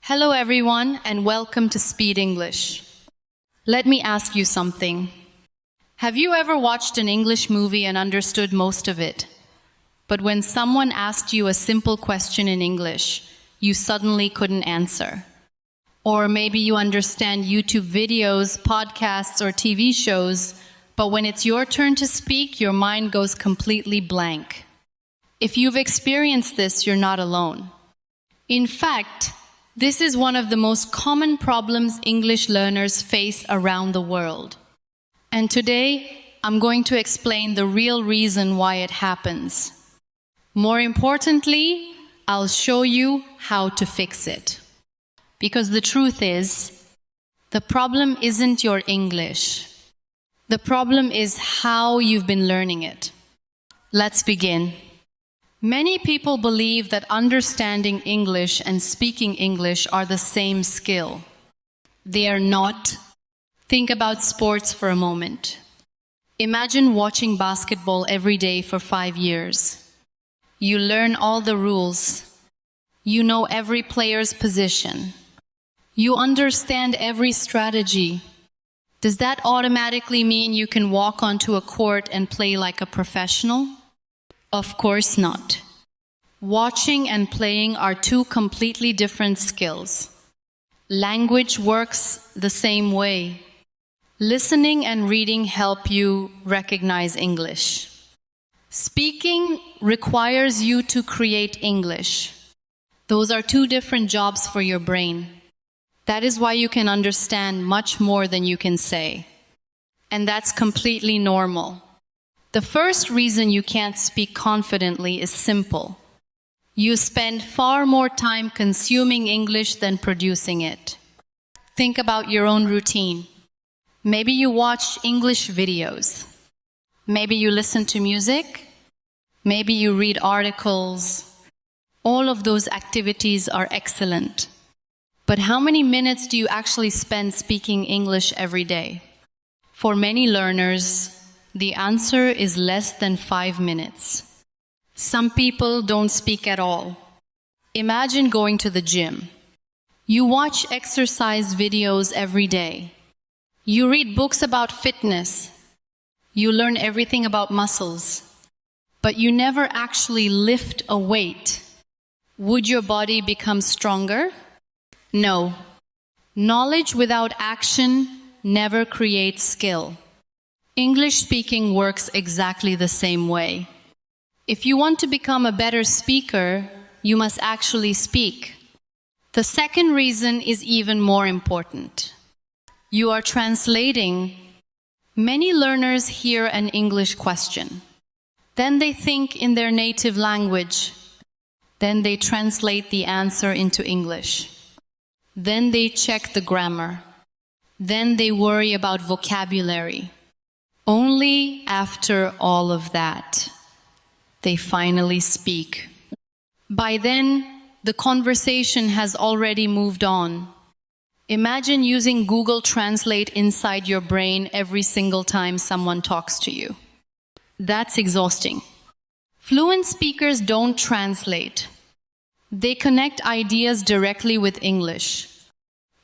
Hello everyone and welcome to Speed English. Let me ask you something. Have you ever watched an English movie and understood most of it? But when someone asked you a simple question in English, you suddenly couldn't answer? Or maybe you understand YouTube videos, podcasts, or TV shows, but when it's your turn to speak, your mind goes completely blank. If you've experienced this, you're not alone. In fact, this is one of the most common problems English learners face around the world. And today, I'm going to explain the real reason why it happens. More importantly, I'll show you how to fix it. Because the truth is, the problem isn't your English. The problem is how you've been learning it. Let's begin. Many people believe that understanding English and speaking English are the same skill. They are not. Think about sports for a moment. Imagine watching basketball every day for 5 years. You learn all the rules. You know every player's position. You understand every strategy. Does that automatically mean you can walk onto a court and play like a professional? Of course not. Watching and playing are two completely different skills. Language works the same way. Listening and reading help you recognize English. Speaking requires you to create English. Those are two different jobs for your brain. That is why you can understand much more than you can say. And that's completely normal. The first reason you can't speak confidently is simple. You spend far more time consuming English than producing it. Think about your own routine. Maybe you watch English videos. Maybe you listen to music. Maybe you read articles. All of those activities are excellent. But how many minutes do you actually spend speaking English every day? For many learners, the answer is less than 5 minutes. Some people don't speak at all. Imagine going to the gym. You watch exercise videos every day. You read books about fitness. You learn everything about muscles. But you never actually lift a weight. Would your body become stronger? No. Knowledge without action never creates skill. English speaking works exactly the same way. If you want to become a better speaker, you must actually speak. The second reason is even more important. You are translating. Many learners hear an English question. Then they think in their native language. Then they translate the answer into English. Then they check the grammar. Then they worry about vocabulary. Only after all of that, they finally speak. By then, the conversation has already moved on. Imagine using Google Translate inside your brain every single time someone talks to you. That's exhausting. Fluent speakers don't translate. They connect ideas directly with English.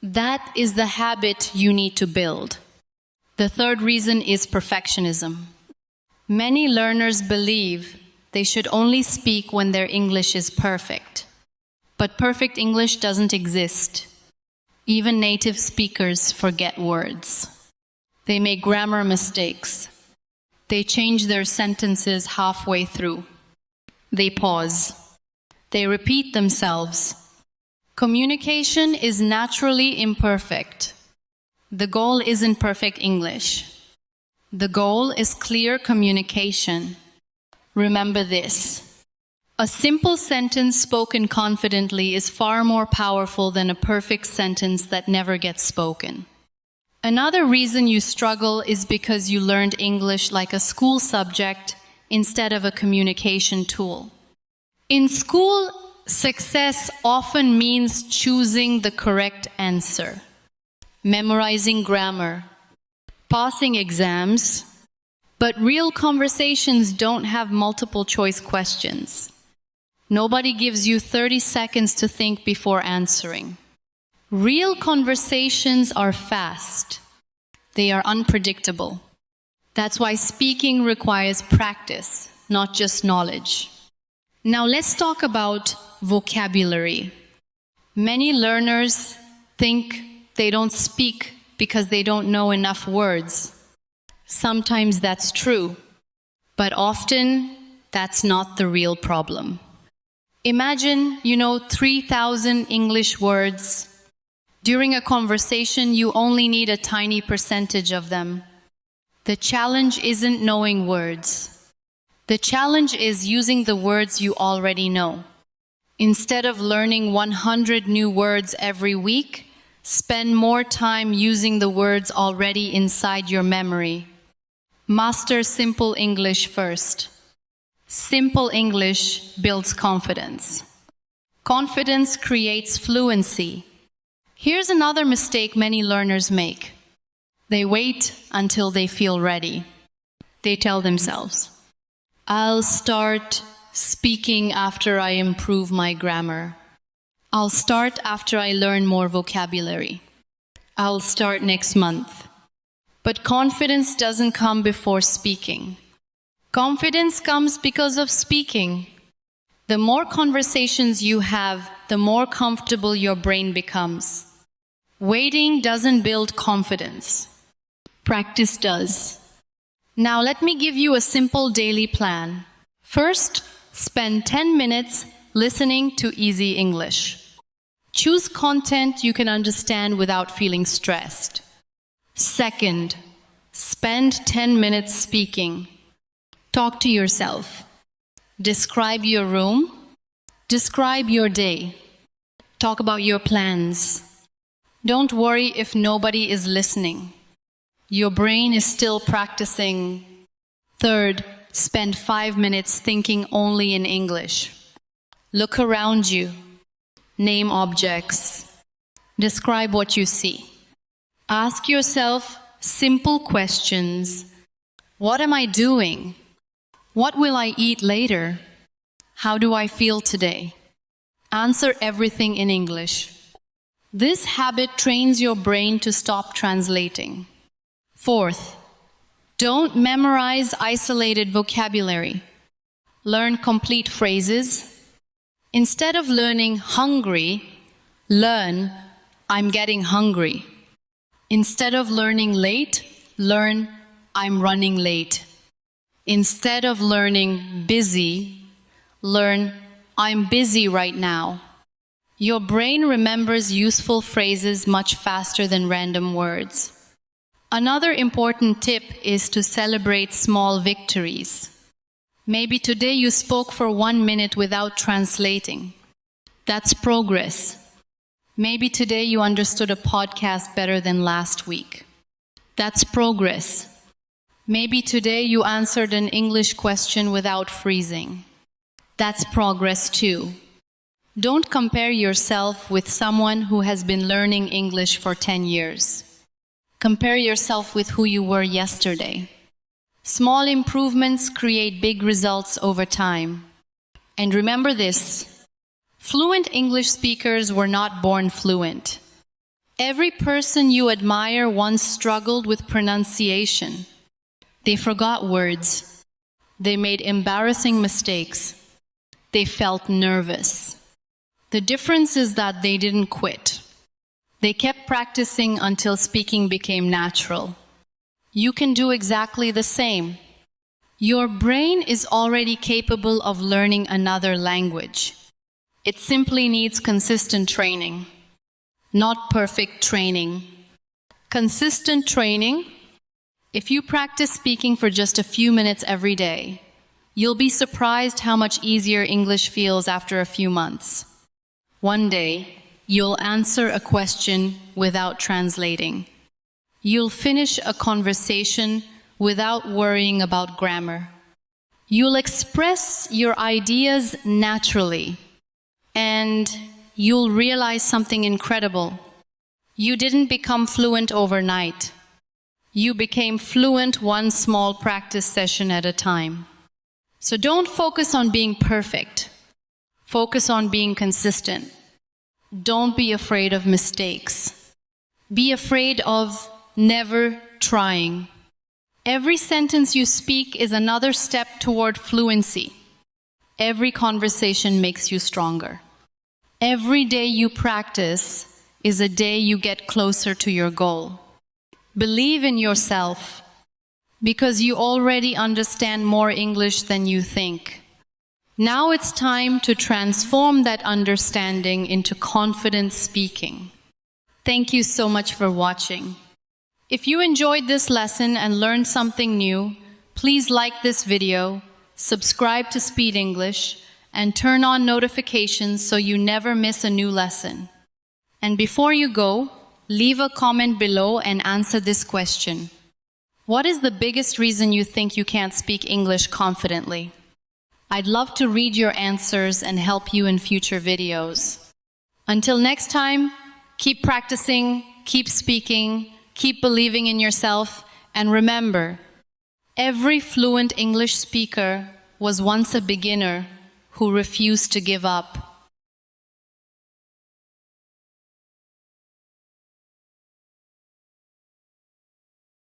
That is the habit you need to build. The third reason is perfectionism. Many learners believe they should only speak when their English is perfect. But perfect English doesn't exist. Even native speakers forget words. They make grammar mistakes. They change their sentences halfway through. They pause. They repeat themselves. Communication is naturally imperfect. The goal isn't perfect English. The goal is clear communication. Remember this. A simple sentence spoken confidently is far more powerful than a perfect sentence that never gets spoken. Another reason you struggle is because you learned English like a school subject instead of a communication tool. In school, success often means choosing the correct answer. Memorizing grammar, passing exams, but real conversations don't have multiple choice questions. Nobody gives you 30 seconds to think before answering. Real conversations are fast. They are unpredictable. That's why speaking requires practice, not just knowledge. Now let's talk about vocabulary. Many learners think they don't speak because they don't know enough words. Sometimes that's true, but often that's not the real problem. Imagine you know 3,000 English words. During a conversation, you only need a tiny percentage of them. The challenge isn't knowing words. The challenge is using the words you already know. Instead of learning 100 new words every week, spend more time using the words already inside your memory. Master simple English first. Simple English builds confidence. Confidence creates fluency. Here's another mistake many learners make. They wait until they feel ready. They tell themselves, I'll start speaking after I improve my grammar. I'll start after I learn more vocabulary. I'll start next month. But confidence doesn't come before speaking. Confidence comes because of speaking. The more conversations you have, the more comfortable your brain becomes. Waiting doesn't build confidence. Practice does. Now let me give you a simple daily plan. First, spend 10 minutes listening to easy English. Choose content you can understand without feeling stressed. Second, spend 10 minutes speaking. Talk to yourself. Describe your room. Describe your day. Talk about your plans. Don't worry if nobody is listening. Your brain is still practicing. Third, spend 5 minutes thinking only in English. Look around you. Name objects. Describe what you see. Ask yourself simple questions. What am I doing? What will I eat later? How do I feel today? Answer everything in English. This habit trains your brain to stop translating. Fourth, don't memorize isolated vocabulary. Learn complete phrases. Instead of learning hungry, learn I'm getting hungry. Instead of learning late, learn I'm running late. Instead of learning busy, learn I'm busy right now. Your brain remembers useful phrases much faster than random words. Another important tip is to celebrate small victories. Maybe today you spoke for 1 minute without translating. That's progress. Maybe today you understood a podcast better than last week. That's progress. Maybe today you answered an English question without freezing. That's progress too. Don't compare yourself with someone who has been learning English for 10 years. Compare yourself with who you were yesterday. Small improvements create big results over time. And remember this, fluent English speakers were not born fluent. Every person you admire once struggled with pronunciation. They forgot words. They made embarrassing mistakes. They felt nervous. The difference is that they didn't quit. They kept practicing until speaking became natural. You can do exactly the same. Your brain is already capable of learning another language. It simply needs consistent training, not perfect training. Consistent training. If you practice speaking for just a few minutes every day, you'll be surprised how much easier English feels after a few months. One day, you'll answer a question without translating. You'll finish a conversation without worrying about grammar. You'll express your ideas naturally, and you'll realize something incredible. You didn't become fluent overnight. You became fluent one small practice session at a time. So don't focus on being perfect. Focus on being consistent. Don't be afraid of mistakes. Be afraid of never trying. Every sentence you speak is another step toward fluency. Every conversation makes you stronger. Every day you practice is a day you get closer to your goal. Believe in yourself, because you already understand more English than you think. Now it's time to transform that understanding into confident speaking. Thank you so much for watching. If you enjoyed this lesson and learned something new, please like this video, subscribe to Speed English, and turn on notifications so you never miss a new lesson. And before you go, leave a comment below and answer this question. What is the biggest reason you think you can't speak English confidently? I'd love to read your answers and help you in future videos. Until next time, keep practicing, keep speaking, keep believing in yourself, and remember, every fluent English speaker was once a beginner who refused to give up.